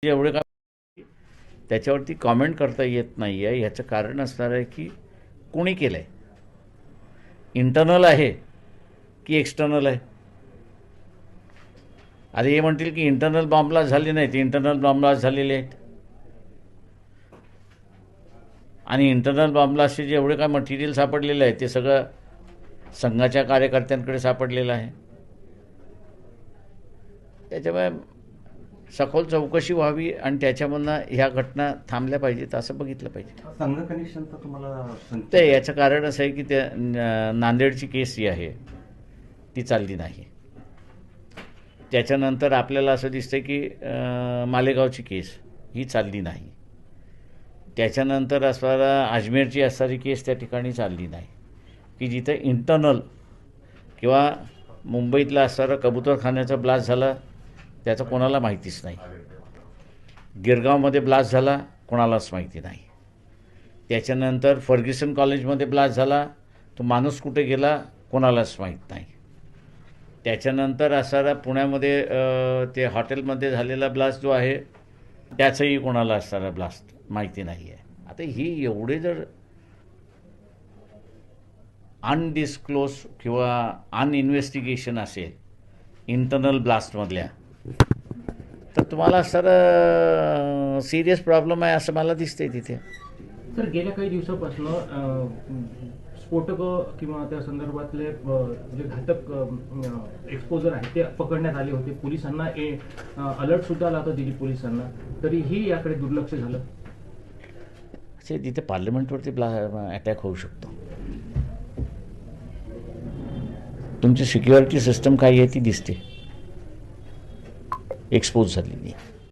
एवढे का त्याच्यावरती कॉमेंट करता येत नाही आहे. ह्याचं कारण असणार आहे की कोणी केलं आहे, इंटरनल आहे की एक्सटर्नल आहे. अरे हे म्हणतील की इंटरनल बॉम्ब ब्लास्ट झाले नाहीत, इंटरनल बॉम्ब ब्लास्ट झालेले आहेत. आणि इंटरनल बॉम्ब ब्लास्टचे जेवढे काय मटेरियल सापडलेलं आहे ते सगळं संघाच्या कार्यकर्त्यांकडे सापडलेलं आहे. त्याच्यामुळे सखोल चौकशी व्हावी आणि त्याच्यामधनं ह्या घटना थांबल्या पाहिजेत असं बघितलं पाहिजे. संघ कनेक्शनचं तुम्हाला ते याचं कारण असं आहे की त्या नांदेडची केस जी आहे ती चालली नाही. त्याच्यानंतर आपल्याला असं दिसतं की मालेगावची केस ही चालली नाही. त्याच्यानंतर असणारा अजमेरची असणारी केस त्या ठिकाणी चालली नाही, की जिथे इंटरनल किंवा मुंबईतला असणारा कबूतरखान्याचा ब्लास्ट झाला त्याचं कोणाला माहितीच नाही. गिरगावमध्ये ब्लास्ट झाला कोणालाच माहिती नाही. त्याच्यानंतर फर्ग्युसन कॉलेजमध्ये ब्लास्ट झाला, तो माणूस कुठे गेला कोणालाच माहीत नाही. त्याच्यानंतर असणारा पुण्यामध्ये ते हॉटेलमध्ये झालेला ब्लास्ट जो आहे त्याचंही कोणाला असणारा ब्लास्ट माहिती नाही आहे. आता ही एवढे जर अनडिस्क्लोज किंवा अनइन्व्हेस्टिगेशन असेल इंटरनल ब्लास्टमधल्या, तर तुम्हाला असणारा सिरियस प्रॉब्लेम आहे असं मला दिसतंय तिथे. तर गेल्या काही दिवसापासून स्फोटकं किंवा त्या संदर्भातले जे घातक एक्सपोजर आहे ते पकडण्यात आले होते. पोलिसांना अलर्ट सुद्धा आला होता दिल्ली पोलिसांना, तरीही याकडे दुर्लक्ष झालं. असे तिथे पार्लमेंटवरती अटॅक होऊ शकतो. तुमची सिक्युरिटी सिस्टम काय आहे ती दिसते एक्सपोज झालेली.